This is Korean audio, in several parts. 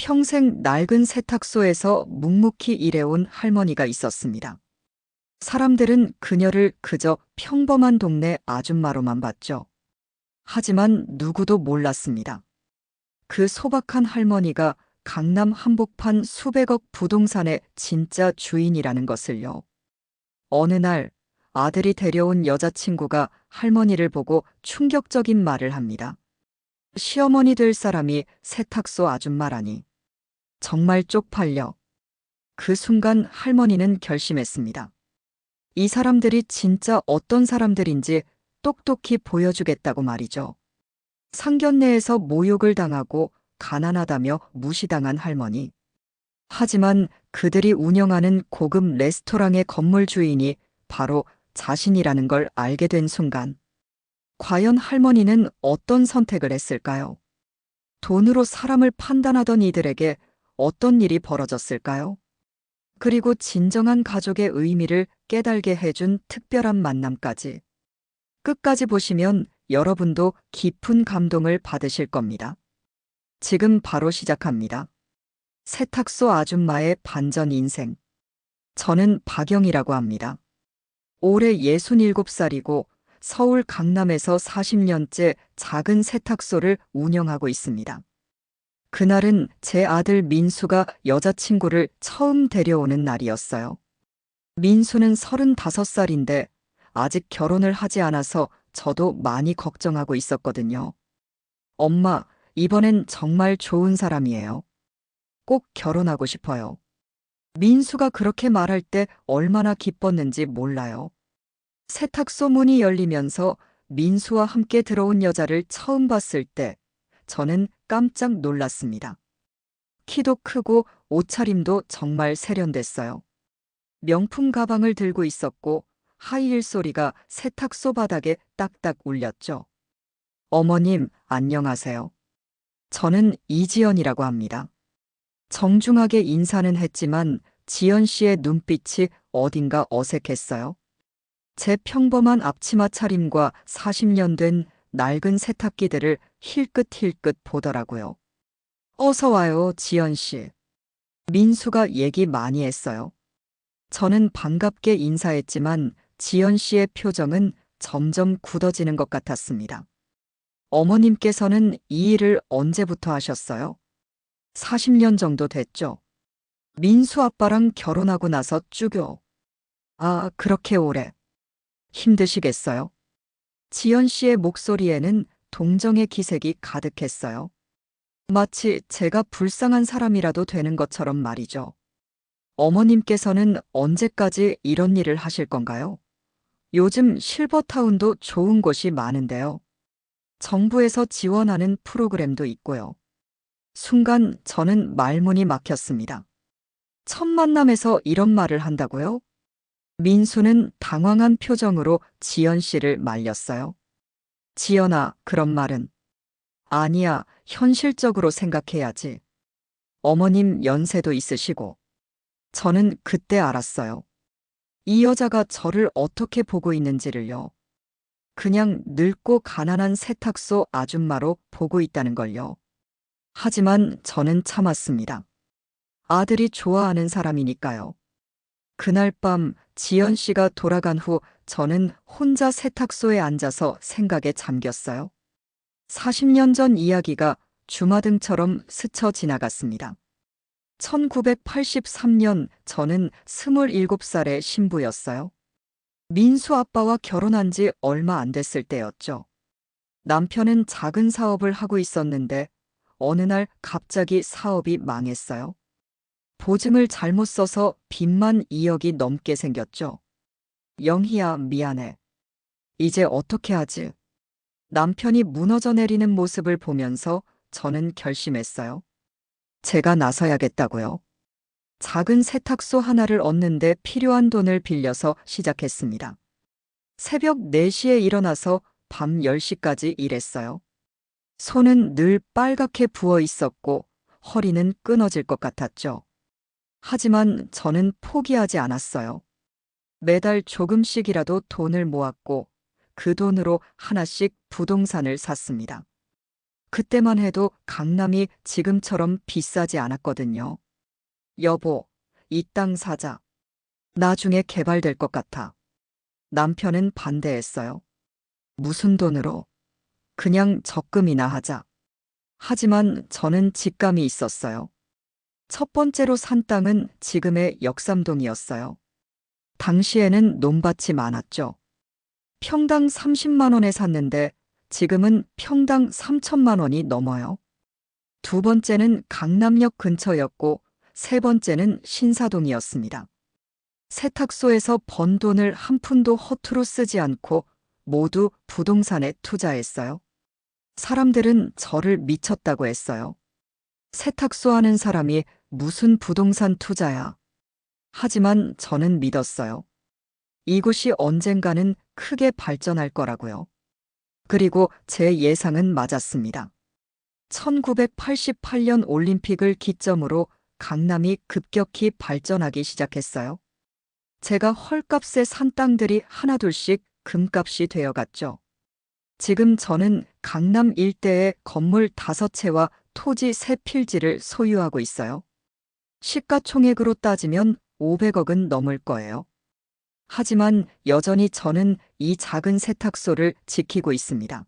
평생 낡은 세탁소에서 묵묵히 일해온 할머니가 있었습니다. 사람들은 그녀를 그저 평범한 동네 아줌마로만 봤죠. 하지만 누구도 몰랐습니다. 그 소박한 할머니가 강남 한복판 수백억 부동산의 진짜 주인이라는 것을요. 어느 날 아들이 데려온 여자친구가 할머니를 보고 충격적인 말을 합니다. 시어머니 될 사람이 세탁소 아줌마라니. 정말 쪽팔려. 그 순간 할머니는 결심했습니다. 이 사람들이 진짜 어떤 사람들인지 똑똑히 보여주겠다고 말이죠. 상견례에서 모욕을 당하고 가난하다며 무시당한 할머니. 하지만 그들이 운영하는 고급 레스토랑의 건물 주인이 바로 자신이라는 걸 알게 된 순간, 과연 할머니는 어떤 선택을 했을까요? 돈으로 사람을 판단하던 이들에게 어떤 일이 벌어졌을까요? 그리고 진정한 가족의 의미를 깨달게 해준 특별한 만남까지. 끝까지 보시면 여러분도 깊은 감동을 받으실 겁니다. 지금 바로 시작합니다. 세탁소 아줌마의 반전 인생. 저는 박영이라고 합니다. 올해 67살이고 서울 강남에서 40년째 작은 세탁소를 운영하고 있습니다. 그날은 제 아들 민수가 여자친구를 처음 데려오는 날이었어요. 민수는 35살인데 아직 결혼을 하지 않아서 저도 많이 걱정하고 있었거든요. 엄마, 이번엔 정말 좋은 사람이에요. 꼭 결혼하고 싶어요. 민수가 그렇게 말할 때 얼마나 기뻤는지 몰라요. 세탁소 문이 열리면서 민수와 함께 들어온 여자를 처음 봤을 때 저는 깜짝 놀랐습니다. 키도 크고 옷차림도 정말 세련됐어요. 명품 가방을 들고 있었고 하이힐 소리가 세탁소 바닥에 딱딱 울렸죠. 어머님, 안녕하세요. 저는 이지연이라고 합니다. 정중하게 인사는 했지만 지연 씨의 눈빛이 어딘가 어색했어요. 제 평범한 앞치마 차림과 40년 된 낡은 세탁기들을 힐끗힐끗 보더라고요. 어서 와요, 지연 씨. 민수가 얘기 많이 했어요. 저는 반갑게 인사했지만 지연 씨의 표정은 점점 굳어지는 것 같았습니다. 어머님께서는 이 일을 언제부터 하셨어요? 40년 정도 됐죠. 민수 아빠랑 결혼하고 나서 쭉요. 아, 그렇게 오래. 힘드시겠어요? 지연 씨의 목소리에는 동정의 기색이 가득했어요. 마치 제가 불쌍한 사람이라도 되는 것처럼 말이죠. 어머님께서는 언제까지 이런 일을 하실 건가요? 요즘 실버타운도 좋은 곳이 많은데요. 정부에서 지원하는 프로그램도 있고요. 순간 저는 말문이 막혔습니다. 첫 만남에서 이런 말을 한다고요? 민수는 당황한 표정으로 지연 씨를 말렸어요. 지연아, 그런 말은. 아니야, 현실적으로 생각해야지. 어머님 연세도 있으시고. 저는 그때 알았어요. 이 여자가 저를 어떻게 보고 있는지를요. 그냥 늙고 가난한 세탁소 아줌마로 보고 있다는 걸요. 하지만 저는 참았습니다. 아들이 좋아하는 사람이니까요. 그날 밤 지연 씨가 돌아간 후 저는 혼자 세탁소에 앉아서 생각에 잠겼어요. 40년 전 이야기가 주마등처럼 스쳐 지나갔습니다. 1983년 저는 27살의 신부였어요. 민수 아빠와 결혼한 지 얼마 안 됐을 때였죠. 남편은 작은 사업을 하고 있었는데 어느 날 갑자기 사업이 망했어요. 보증을 잘못 써서 빚만 2억이 넘게 생겼죠. 영희야, 미안해. 이제 어떻게 하지? 남편이 무너져 내리는 모습을 보면서 저는 결심했어요. 제가 나서야겠다고요. 작은 세탁소 하나를 얻는데 필요한 돈을 빌려서 시작했습니다. 새벽 4시에 일어나서 밤 10시까지 일했어요. 손은 늘 빨갛게 부어 있었고 허리는 끊어질 것 같았죠. 하지만 저는 포기하지 않았어요. 매달 조금씩이라도 돈을 모았고 그 돈으로 하나씩 부동산을 샀습니다. 그때만 해도 강남이 지금처럼 비싸지 않았거든요. 여보, 이 땅 사자. 나중에 개발될 것 같아. 남편은 반대했어요. 무슨 돈으로? 그냥 적금이나 하자. 하지만 저는 직감이 있었어요. 첫 번째로 산 땅은 지금의 역삼동이었어요. 당시에는 논밭이 많았죠. 평당 30만 원에 샀는데 지금은 평당 3천만 원이 넘어요. 두 번째는 강남역 근처였고 세 번째는 신사동이었습니다. 세탁소에서 번 돈을 한 푼도 허투루 쓰지 않고 모두 부동산에 투자했어요. 사람들은 저를 미쳤다고 했어요. 세탁소 하는 사람이 무슨 부동산 투자야. 하지만 저는 믿었어요. 이곳이 언젠가는 크게 발전할 거라고요. 그리고 제 예상은 맞았습니다. 1988년 올림픽을 기점으로 강남이 급격히 발전하기 시작했어요. 제가 헐값에 산 땅들이 하나둘씩 금값이 되어갔죠. 지금 저는 강남 일대의 건물 5채와 토지 3필지를 소유하고 있어요. 시가총액으로 따지면 500억은 넘을 거예요. 하지만 여전히 저는 이 작은 세탁소를 지키고 있습니다.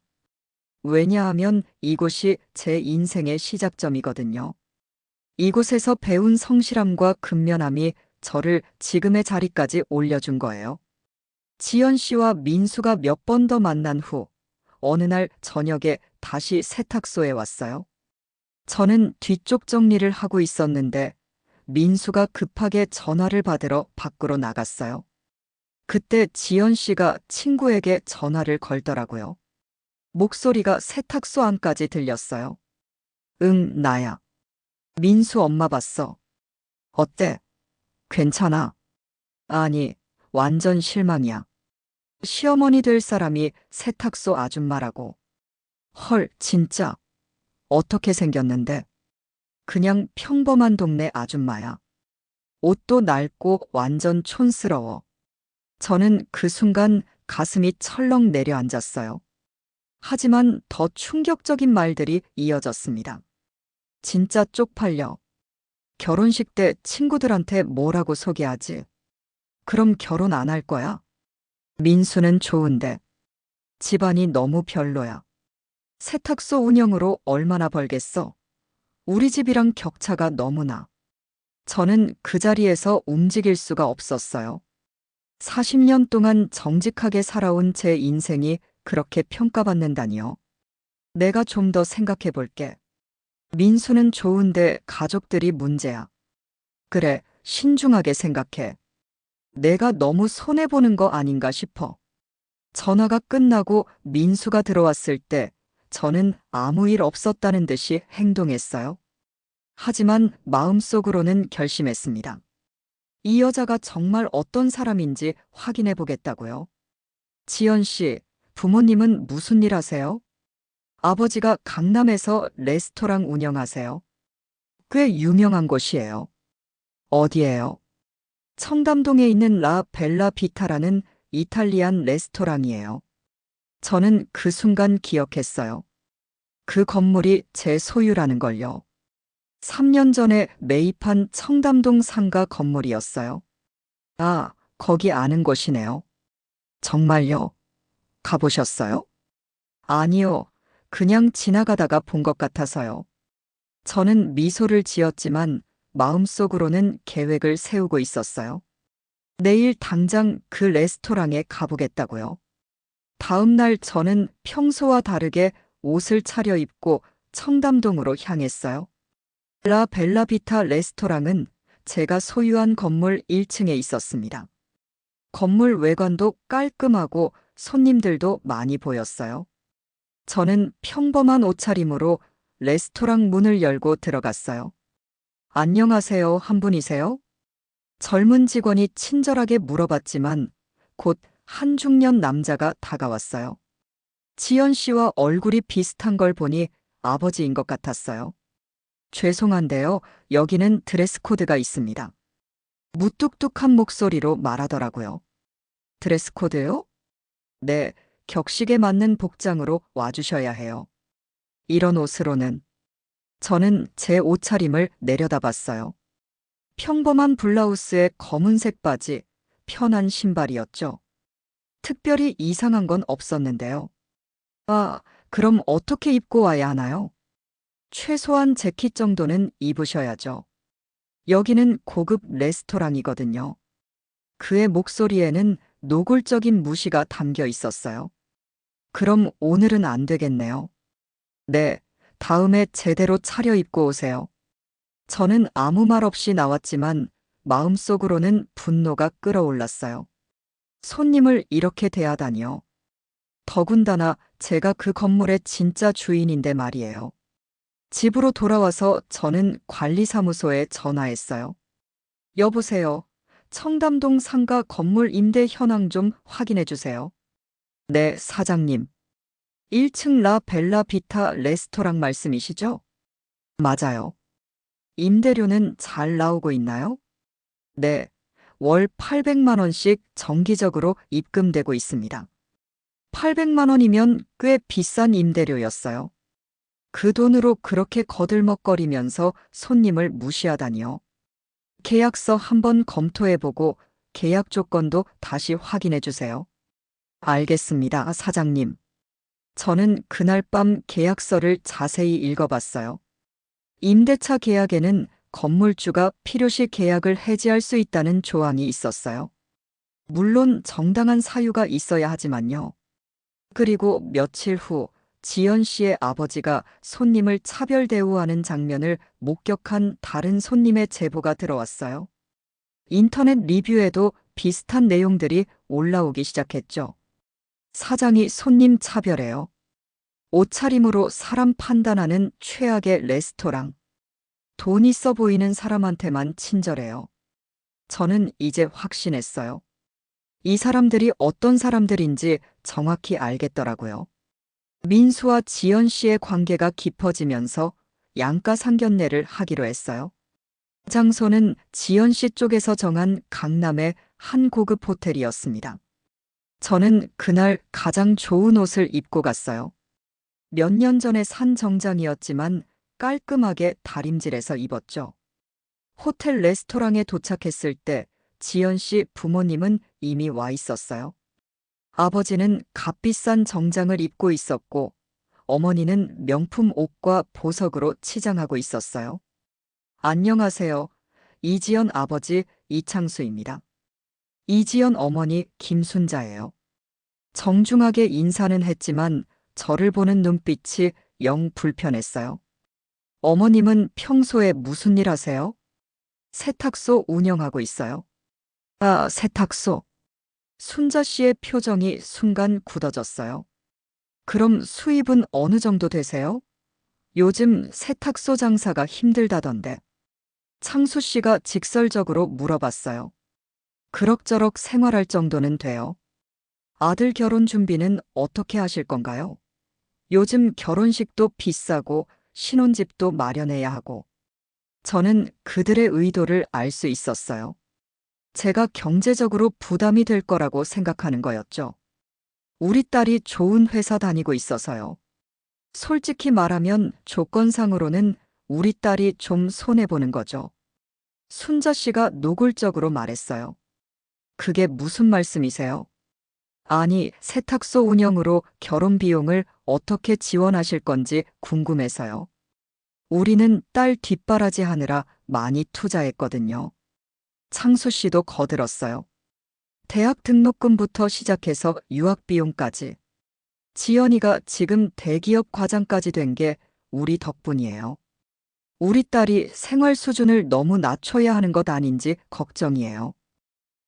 왜냐하면 이곳이 제 인생의 시작점이거든요. 이곳에서 배운 성실함과 근면함이 저를 지금의 자리까지 올려준 거예요. 지연 씨와 민수가 몇 번 더 만난 후 어느 날 저녁에 다시 세탁소에 왔어요. 저는 뒤쪽 정리를 하고 있었는데 민수가 급하게 전화를 받으러 밖으로 나갔어요. 그때 지연 씨가 친구에게 전화를 걸더라고요. 목소리가 세탁소 안까지 들렸어요. 응, 나야. 민수 엄마 봤어. 어때? 괜찮아? 아니, 완전 실망이야. 시어머니 될 사람이 세탁소 아줌마라고. 헐, 진짜. 어떻게 생겼는데? 그냥 평범한 동네 아줌마야. 옷도 낡고 완전 촌스러워. 저는 그 순간 가슴이 철렁 내려앉았어요. 하지만 더 충격적인 말들이 이어졌습니다. 진짜 쪽팔려. 결혼식 때 친구들한테 뭐라고 소개하지? 그럼 결혼 안 할 거야? 민수는 좋은데 집안이 너무 별로야. 세탁소 운영으로 얼마나 벌겠어? 우리 집이랑 격차가 너무나. 저는 그 자리에서 움직일 수가 없었어요. 40년 동안 정직하게 살아온 제 인생이 그렇게 평가받는다니요. 내가 좀 더 생각해 볼게. 민수는 좋은데 가족들이 문제야. 그래, 신중하게 생각해. 내가 너무 손해보는 거 아닌가 싶어. 전화가 끝나고 민수가 들어왔을 때 저는 아무 일 없었다는 듯이 행동했어요. 하지만 마음속으로는 결심했습니다. 이 여자가 정말 어떤 사람인지 확인해 보겠다고요. 지연 씨, 부모님은 무슨 일 하세요? 아버지가 강남에서 레스토랑 운영하세요. 꽤 유명한 곳이에요. 어디예요? 청담동에 있는 라 벨라 비타라는 이탈리안 레스토랑이에요. 저는 그 순간 기억했어요. 그 건물이 제 소유라는 걸요. 3년 전에 매입한 청담동 상가 건물이었어요. 아, 거기 아는 곳이네요. 정말요? 가보셨어요? 아니요. 그냥 지나가다가 본 것 같아서요. 저는 미소를 지었지만 마음속으로는 계획을 세우고 있었어요. 내일 당장 그 레스토랑에 가보겠다고요. 다음 날 저는 평소와 다르게 옷을 차려입고 청담동으로 향했어요. 라 벨라비타 레스토랑은 제가 소유한 건물 1층에 있었습니다. 건물 외관도 깔끔하고 손님들도 많이 보였어요. 저는 평범한 옷차림으로 레스토랑 문을 열고 들어갔어요. 안녕하세요, 한 분이세요? 젊은 직원이 친절하게 물어봤지만 곧 한 중년 남자가 다가왔어요. 지연 씨와 얼굴이 비슷한 걸 보니 아버지인 것 같았어요. 죄송한데요, 여기는 드레스 코드가 있습니다. 무뚝뚝한 목소리로 말하더라고요. 드레스 코드요? 네, 격식에 맞는 복장으로 와주셔야 해요. 이런 옷으로는. 저는 제 옷차림을 내려다봤어요. 평범한 블라우스에 검은색 바지, 편한 신발이었죠. 특별히 이상한 건 없었는데요. 아, 그럼 어떻게 입고 와야 하나요? 최소한 재킷 정도는 입으셔야죠. 여기는 고급 레스토랑이거든요. 그의 목소리에는 노골적인 무시가 담겨 있었어요. 그럼 오늘은 안 되겠네요. 네, 다음에 제대로 차려입고 오세요. 저는 아무 말 없이 나왔지만 마음속으로는 분노가 끓어올랐어요. 손님을 이렇게 대하다니요. 더군다나 제가 그 건물의 진짜 주인인데 말이에요. 집으로 돌아와서 저는 관리사무소에 전화했어요. 여보세요. 청담동 상가 건물 임대 현황 좀 확인해 주세요. 네, 사장님. 1층 라 벨라 비타 레스토랑 말씀이시죠? 맞아요. 임대료는 잘 나오고 있나요? 네. 월 800만 원씩 정기적으로 입금되고 있습니다. 800만 원이면 꽤 비싼 임대료였어요. 그 돈으로 그렇게 거들먹거리면서 손님을 무시하다니요. 계약서 한번 검토해보고 계약 조건도 다시 확인해 주세요. 알겠습니다, 사장님. 저는 그날 밤 계약서를 자세히 읽어봤어요. 임대차 계약에는 건물주가 필요시 계약을 해지할 수 있다는 조항이 있었어요. 물론 정당한 사유가 있어야 하지만요. 그리고 며칠 후 지연 씨의 아버지가 손님을 차별 대우하는 장면을 목격한 다른 손님의 제보가 들어왔어요. 인터넷 리뷰에도 비슷한 내용들이 올라오기 시작했죠. 사장이 손님 차별해요. 옷차림으로 사람 판단하는 최악의 레스토랑. 돈 있어 보이는 사람한테만 친절해요. 저는 이제 확신했어요. 이 사람들이 어떤 사람들인지 정확히 알겠더라고요. 민수와 지연 씨의 관계가 깊어지면서 양가 상견례를 하기로 했어요. 장소는 지연 씨 쪽에서 정한 강남의 한 고급 호텔이었습니다. 저는 그날 가장 좋은 옷을 입고 갔어요. 몇 년 전에 산 정장이었지만 깔끔하게 다림질해서 입었죠. 호텔 레스토랑에 도착했을 때 지연 씨 부모님은 이미 와 있었어요. 아버지는 값비싼 정장을 입고 있었고 어머니는 명품 옷과 보석으로 치장하고 있었어요. 안녕하세요. 이지연 아버지 이창수입니다. 이지연 어머니 김순자예요. 정중하게 인사는 했지만 저를 보는 눈빛이 영 불편했어요. 어머님은 평소에 무슨 일 하세요? 세탁소 운영하고 있어요. 아, 세탁소. 순자 씨의 표정이 순간 굳어졌어요. 그럼 수입은 어느 정도 되세요? 요즘 세탁소 장사가 힘들다던데. 창수 씨가 직설적으로 물어봤어요. 그럭저럭 생활할 정도는 돼요. 아들 결혼 준비는 어떻게 하실 건가요? 요즘 결혼식도 비싸고 신혼집도 마련해야 하고. 저는 그들의 의도를 알 수 있었어요. 제가 경제적으로 부담이 될 거라고 생각하는 거였죠. 우리 딸이 좋은 회사 다니고 있어서요. 솔직히 말하면 조건상으로는 우리 딸이 좀 손해보는 거죠. 순자 씨가 노골적으로 말했어요. 그게 무슨 말씀이세요? 아니, 세탁소 운영으로 결혼 비용을 어떻게 지원하실 건지 궁금해서요. 우리는 딸 뒷바라지 하느라 많이 투자했거든요. 창수 씨도 거들었어요. 대학 등록금부터 시작해서 유학 비용까지. 지연이가 지금 대기업 과장까지 된 게 우리 덕분이에요. 우리 딸이 생활 수준을 너무 낮춰야 하는 것 아닌지 걱정이에요.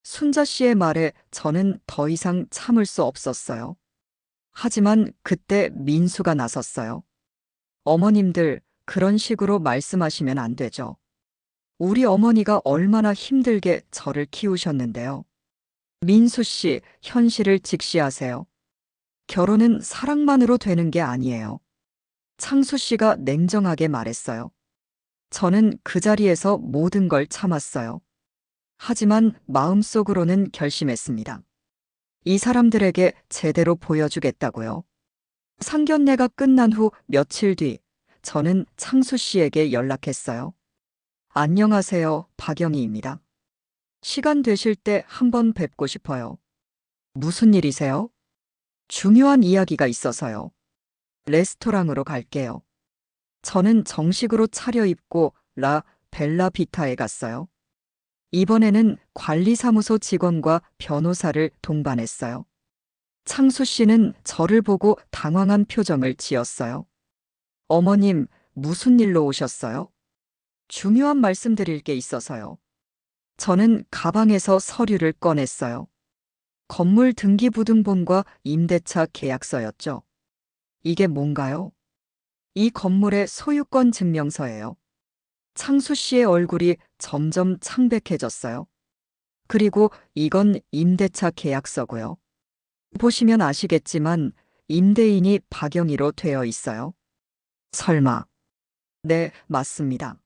순자 씨의 말에 저는 더 이상 참을 수 없었어요. 하지만 그때 민수가 나섰어요. 어머님들, 그런 식으로 말씀하시면 안 되죠. 우리 어머니가 얼마나 힘들게 저를 키우셨는데요. 민수 씨, 현실을 직시하세요. 결혼은 사랑만으로 되는 게 아니에요. 창수 씨가 냉정하게 말했어요. 저는 그 자리에서 모든 걸 참았어요. 하지만 마음속으로는 결심했습니다. 이 사람들에게 제대로 보여주겠다고요. 상견례가 끝난 후 며칠 뒤 저는 창수 씨에게 연락했어요. 안녕하세요, 박영희입니다. 시간 되실 때 한번 뵙고 싶어요. 무슨 일이세요? 중요한 이야기가 있어서요. 레스토랑으로 갈게요. 저는 정식으로 차려입고 라 벨라 비타에 갔어요. 이번에는 관리사무소 직원과 변호사를 동반했어요. 창수 씨는 저를 보고 당황한 표정을 지었어요. 어머님, 무슨 일로 오셨어요? 중요한 말씀 드릴 게 있어서요. 저는 가방에서 서류를 꺼냈어요. 건물 등기부등본과 임대차 계약서였죠. 이게 뭔가요? 이 건물의 소유권 증명서예요. 창수 씨의 얼굴이 점점 창백해졌어요. 그리고 이건 임대차 계약서고요. 보시면 아시겠지만 임대인이 박영희로 되어 있어요. 설마. 네, 맞습니다.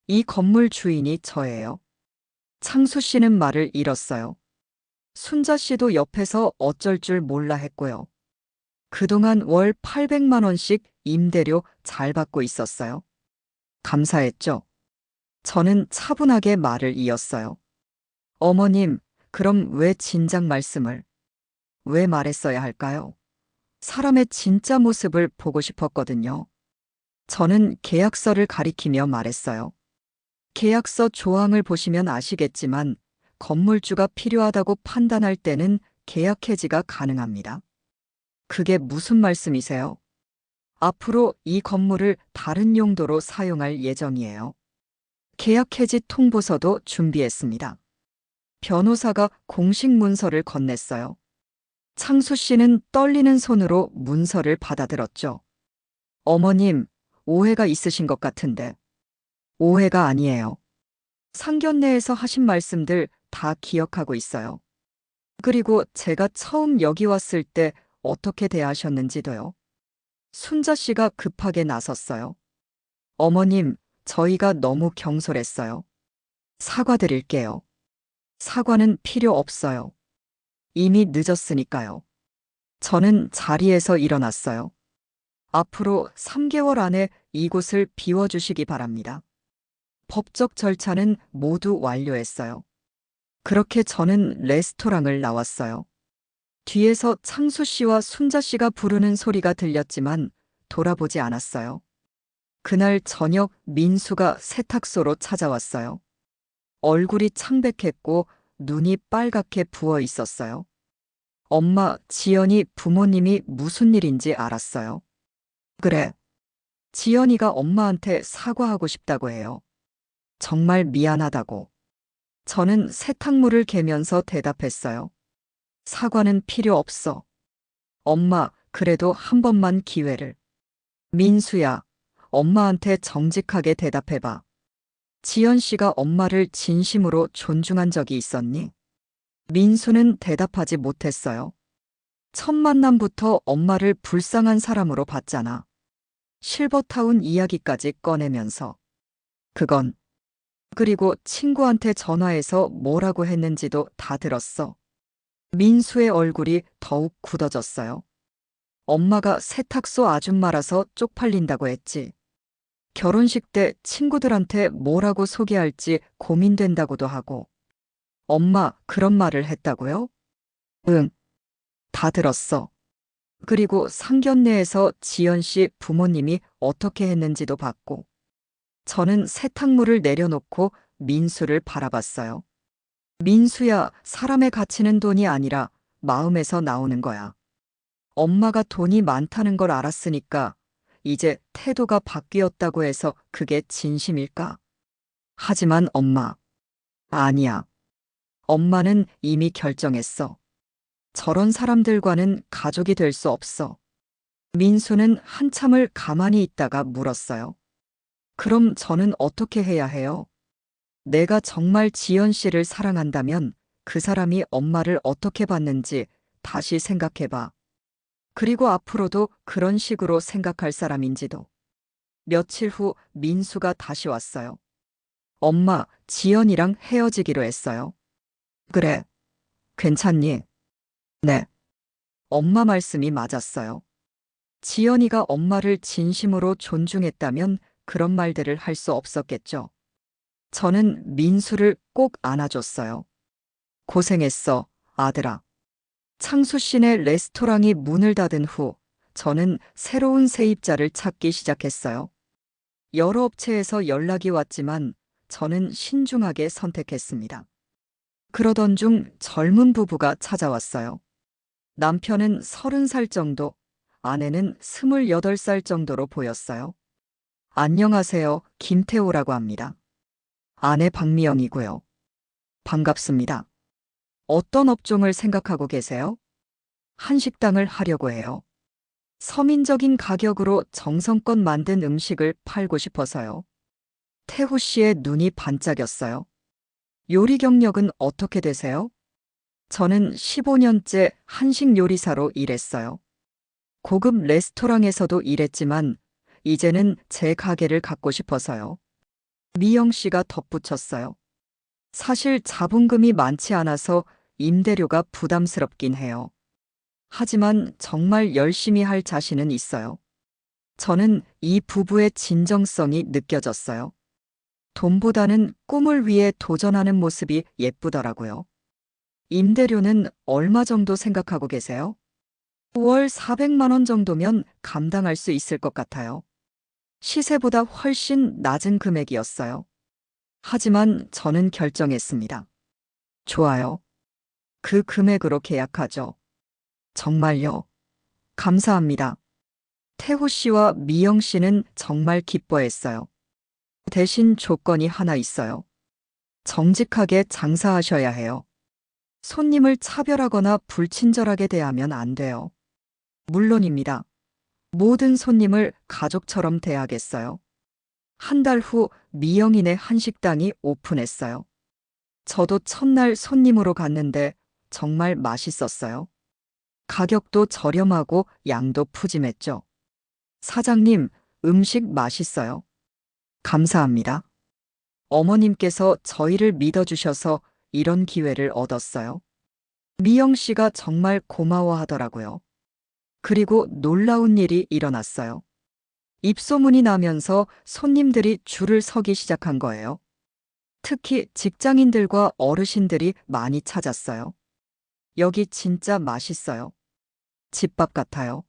이 건물 주인이 저예요. 창수 씨는 말을 잃었어요. 순자 씨도 옆에서 어쩔 줄 몰라 했고요. 그동안 월 800만 원씩 임대료 잘 받고 있었어요. 감사했죠. 저는 차분하게 말을 이었어요. 어머님, 그럼 왜 진작 말씀을? 왜 말했어야 할까요? 사람의 진짜 모습을 보고 싶었거든요. 저는 계약서를 가리키며 말했어요. 계약서 조항을 보시면 아시겠지만 건물주가 필요하다고 판단할 때는 계약 해지가 가능합니다. 그게 무슨 말씀이세요? 앞으로 이 건물을 다른 용도로 사용할 예정이에요. 계약 해지 통보서도 준비했습니다. 변호사가 공식 문서를 건넸어요. 창수 씨는 떨리는 손으로 문서를 받아들었죠. 어머님, 오해가 있으신 것 같은데. 오해가 아니에요. 상견례에서 하신 말씀들 다 기억하고 있어요. 그리고 제가 처음 여기 왔을 때 어떻게 대하셨는지도요. 순자 씨가 급하게 나섰어요. 어머님, 저희가 너무 경솔했어요. 사과드릴게요. 사과는 필요 없어요. 이미 늦었으니까요. 저는 자리에서 일어났어요. 앞으로 3개월 안에 이곳을 비워주시기 바랍니다. 법적 절차는 모두 완료했어요. 그렇게 저는 레스토랑을 나왔어요. 뒤에서 창수 씨와 순자 씨가 부르는 소리가 들렸지만 돌아보지 않았어요. 그날 저녁 민수가 세탁소로 찾아왔어요. 얼굴이 창백했고 눈이 빨갛게 부어 있었어요. 엄마, 지연이 부모님이 무슨 일인지 알았어요. 그래. 지연이가 엄마한테 사과하고 싶다고 해요. 정말 미안하다고. 저는 세탁물을 개면서 대답했어요. 사과는 필요 없어. 엄마, 그래도 한 번만 기회를. 민수야, 엄마한테 정직하게 대답해봐. 지연 씨가 엄마를 진심으로 존중한 적이 있었니? 민수는 대답하지 못했어요. 첫 만남부터 엄마를 불쌍한 사람으로 봤잖아. 실버타운 이야기까지 꺼내면서. 그건. 그리고 친구한테 전화해서 뭐라고 했는지도 다 들었어. 민수의 얼굴이 더욱 굳어졌어요. 엄마가 세탁소 아줌마라서 쪽팔린다고 했지. 결혼식 때 친구들한테 뭐라고 소개할지 고민된다고도 하고. 엄마, 그런 말을 했다고요? 응, 다 들었어. 그리고 상견례에서 지연 씨 부모님이 어떻게 했는지도 봤고. 저는 세탁물을 내려놓고 민수를 바라봤어요. 민수야, 사람의 가치는 돈이 아니라 마음에서 나오는 거야. 엄마가 돈이 많다는 걸 알았으니까 이제 태도가 바뀌었다고 해서 그게 진심일까? 하지만 엄마. 아니야. 엄마는 이미 결정했어. 저런 사람들과는 가족이 될 수 없어. 민수는 한참을 가만히 있다가 물었어요. 그럼 저는 어떻게 해야 해요? 내가 정말 지연 씨를 사랑한다면 그 사람이 엄마를 어떻게 봤는지 다시 생각해봐. 그리고 앞으로도 그런 식으로 생각할 사람인지도. 며칠 후 민수가 다시 왔어요. 엄마, 지연이랑 헤어지기로 했어요. 그래. 괜찮니? 네. 엄마 말씀이 맞았어요. 지연이가 엄마를 진심으로 존중했다면 그런 말들을 할 수 없었겠죠. 저는 민수를 꼭 안아줬어요. 고생했어, 아들아. 창수 씨네 레스토랑이 문을 닫은 후 저는 새로운 세입자를 찾기 시작했어요. 여러 업체에서 연락이 왔지만 저는 신중하게 선택했습니다. 그러던 중 젊은 부부가 찾아왔어요. 남편은 30살 정도, 아내는 28살 정도로 보였어요. 안녕하세요, 김태호라고 합니다. 아내 박미영이고요. 반갑습니다. 어떤 업종을 생각하고 계세요? 한식당을 하려고 해요. 서민적인 가격으로 정성껏 만든 음식을 팔고 싶어서요. 태호 씨의 눈이 반짝였어요. 요리 경력은 어떻게 되세요? 저는 15년째 한식 요리사로 일했어요. 고급 레스토랑에서도 일했지만 이제는 제 가게를 갖고 싶어서요. 미영 씨가 덧붙였어요. 사실 자본금이 많지 않아서 임대료가 부담스럽긴 해요. 하지만 정말 열심히 할 자신은 있어요. 저는 이 부부의 진정성이 느껴졌어요. 돈보다는 꿈을 위해 도전하는 모습이 예쁘더라고요. 임대료는 얼마 정도 생각하고 계세요? 월 400만 원 정도면 감당할 수 있을 것 같아요. 시세보다 훨씬 낮은 금액이었어요. 하지만 저는 결정했습니다. 좋아요. 그 금액으로 계약하죠. 정말요. 감사합니다. 태호 씨와 미영 씨는 정말 기뻐했어요. 대신 조건이 하나 있어요. 정직하게 장사하셔야 해요. 손님을 차별하거나 불친절하게 대하면 안 돼요. 물론입니다. 모든 손님을 가족처럼 대하겠어요. 한 달 후 미영이네 한식당이 오픈했어요. 저도 첫날 손님으로 갔는데 정말 맛있었어요. 가격도 저렴하고 양도 푸짐했죠. 사장님, 음식 맛있어요. 감사합니다. 어머님께서 저희를 믿어주셔서 이런 기회를 얻었어요. 미영 씨가 정말 고마워하더라고요. 그리고 놀라운 일이 일어났어요. 입소문이 나면서 손님들이 줄을 서기 시작한 거예요. 특히 직장인들과 어르신들이 많이 찾았어요. 여기 진짜 맛있어요. 집밥 같아요.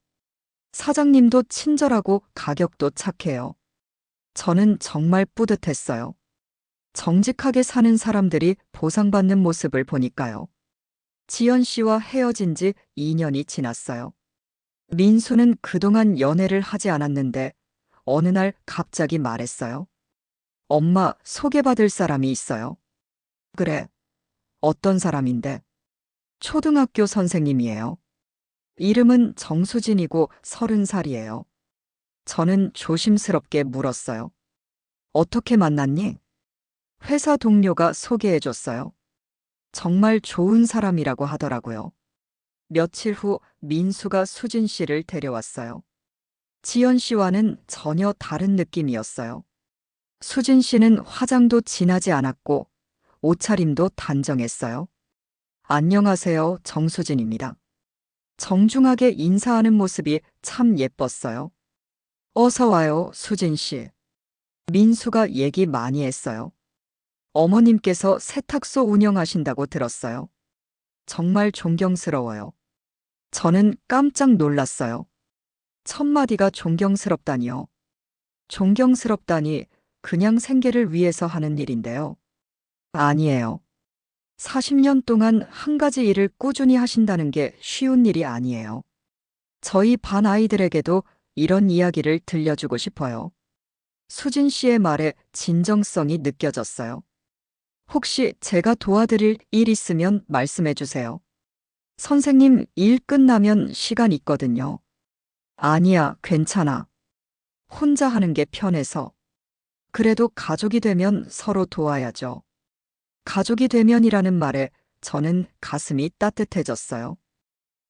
사장님도 친절하고 가격도 착해요. 저는 정말 뿌듯했어요. 정직하게 사는 사람들이 보상받는 모습을 보니까요. 지연 씨와 헤어진 지 2년이 지났어요. 민수는 그동안 연애를 하지 않았는데 어느 날 갑자기 말했어요. 엄마, 소개받을 사람이 있어요. 그래. 어떤 사람인데? 초등학교 선생님이에요. 이름은 정수진이고 30살이에요. 저는 조심스럽게 물었어요. 어떻게 만났니? 회사 동료가 소개해줬어요. 정말 좋은 사람이라고 하더라고요. 며칠 후 민수가 수진 씨를 데려왔어요. 지연 씨와는 전혀 다른 느낌이었어요. 수진 씨는 화장도 진하지 않았고 옷차림도 단정했어요. 안녕하세요, 정수진입니다. 정중하게 인사하는 모습이 참 예뻤어요. 어서 와요, 수진 씨. 민수가 얘기 많이 했어요. 어머님께서 세탁소 운영하신다고 들었어요. 정말 존경스러워요. 저는 깜짝 놀랐어요. 첫마디가 존경스럽다니요. 존경스럽다니 그냥 생계를 위해서 하는 일인데요. 아니에요. 40년 동안 한 가지 일을 꾸준히 하신다는 게 쉬운 일이 아니에요. 저희 반 아이들에게도 이런 이야기를 들려주고 싶어요. 수진 씨의 말에 진정성이 느껴졌어요. 혹시 제가 도와드릴 일 있으면 말씀해 주세요. 선생님, 일 끝나면 시간 있거든요. 아니야, 괜찮아. 혼자 하는 게 편해서. 그래도 가족이 되면 서로 도와야죠. 가족이 되면이라는 말에 저는 가슴이 따뜻해졌어요.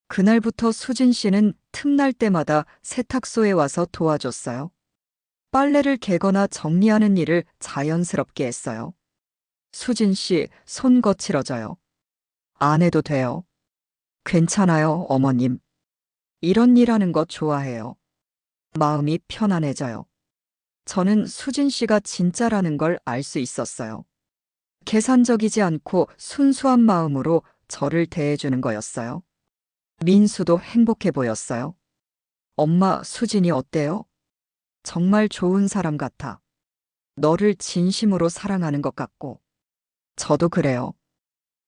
그날부터 수진 씨는 틈날 때마다 세탁소에 와서 도와줬어요. 빨래를 개거나 정리하는 일을 자연스럽게 했어요. 수진 씨, 손 거칠어져요. 안 해도 돼요. 괜찮아요, 어머님. 이런 일 하는 거 좋아해요. 마음이 편안해져요. 저는 수진 씨가 진짜라는 걸 알 수 있었어요. 계산적이지 않고 순수한 마음으로 저를 대해주는 거였어요. 민수도 행복해 보였어요. 엄마, 수진이 어때요? 정말 좋은 사람 같아. 너를 진심으로 사랑하는 것 같고. 저도 그래요.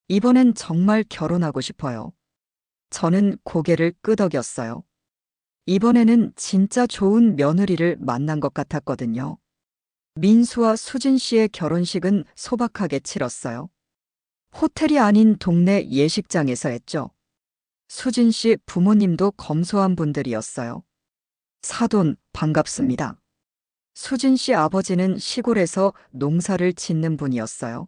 이번엔 정말 결혼하고 싶어요. 저는 고개를 끄덕였어요. 이번에는 진짜 좋은 며느리를 만난 것 같았거든요. 민수와 수진 씨의 결혼식은 소박하게 치렀어요. 호텔이 아닌 동네 예식장에서 했죠. 수진 씨 부모님도 검소한 분들이었어요. 사돈, 반갑습니다. 수진 씨 아버지는 시골에서 농사를 짓는 분이었어요.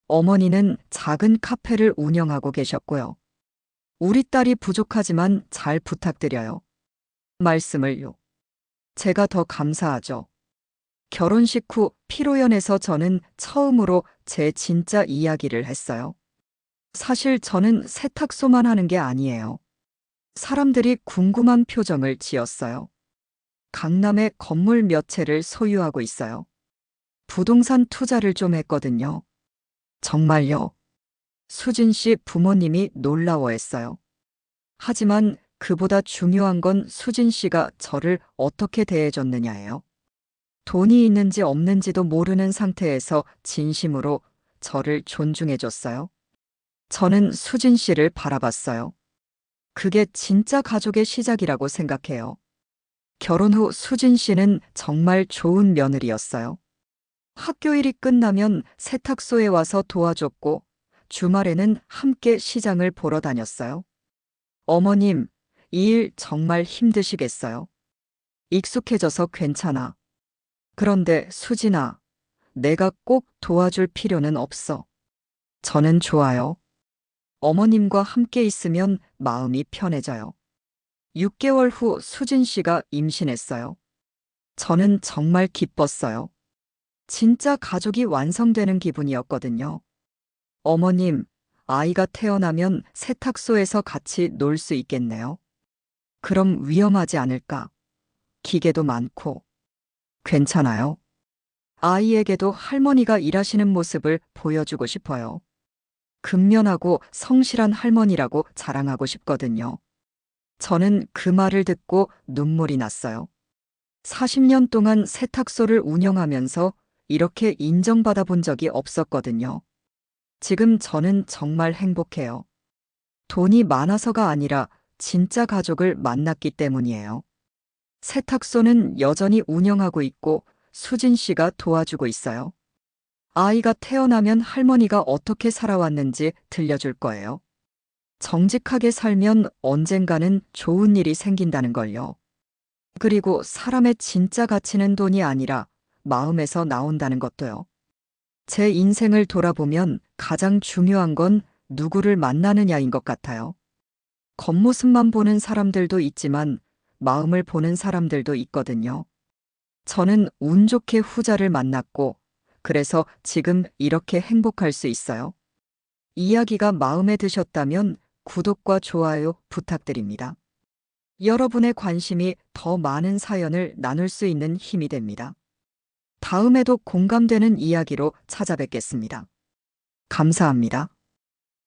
어머니는 작은 카페를 운영하고 계셨고요. 우리 딸이 부족하지만 잘 부탁드려요. 말씀을요. 제가 더 감사하죠. 결혼식 후 피로연에서 저는 처음으로 제 진짜 이야기를 했어요. 사실 저는 세탁소만 하는 게 아니에요. 사람들이 궁금한 표정을 지었어요. 강남에 건물 몇 채를 소유하고 있어요. 부동산 투자를 좀 했거든요. 정말요? 수진 씨 부모님이 놀라워했어요. 하지만 그보다 중요한 건 수진 씨가 저를 어떻게 대해줬느냐예요. 돈이 있는지 없는지도 모르는 상태에서 진심으로 저를 존중해줬어요. 저는 수진 씨를 바라봤어요. 그게 진짜 가족의 시작이라고 생각해요. 결혼 후 수진 씨는 정말 좋은 며느리였어요. 학교 일이 끝나면 세탁소에 와서 도와줬고, 주말에는 함께 시장을 보러 다녔어요. 어머님, 이 일 정말 힘드시겠어요? 익숙해져서 괜찮아. 그런데 수진아, 내가 꼭 도와줄 필요는 없어. 저는 좋아요. 어머님과 함께 있으면 마음이 편해져요. 6개월 후 수진 씨가 임신했어요. 저는 정말 기뻤어요. 진짜 가족이 완성되는 기분이었거든요. 어머님, 아이가 태어나면 세탁소에서 같이 놀 수 있겠네요. 그럼 위험하지 않을까? 기계도 많고. 괜찮아요. 아이에게도 할머니가 일하시는 모습을 보여주고 싶어요. 근면하고 성실한 할머니라고 자랑하고 싶거든요. 저는 그 말을 듣고 눈물이 났어요. 40년 동안 세탁소를 운영하면서 이렇게 인정받아 본 적이 없었거든요. 지금 저는 정말 행복해요. 돈이 많아서가 아니라 진짜 가족을 만났기 때문이에요. 세탁소는 여전히 운영하고 있고 수진 씨가 도와주고 있어요. 아이가 태어나면 할머니가 어떻게 살아왔는지 들려줄 거예요. 정직하게 살면 언젠가는 좋은 일이 생긴다는 걸요. 그리고 사람의 진짜 가치는 돈이 아니라 마음에서 나온다는 것도요. 제 인생을 돌아보면 가장 중요한 건 누구를 만나느냐인 것 같아요. 겉모습만 보는 사람들도 있지만 마음을 보는 사람들도 있거든요. 저는 운 좋게 후자를 만났고 그래서 지금 이렇게 행복할 수 있어요. 이야기가 마음에 드셨다면 구독과 좋아요 부탁드립니다. 여러분의 관심이 더 많은 사연을 나눌 수 있는 힘이 됩니다. 다음에도 공감되는 이야기로 찾아뵙겠습니다. 감사합니다.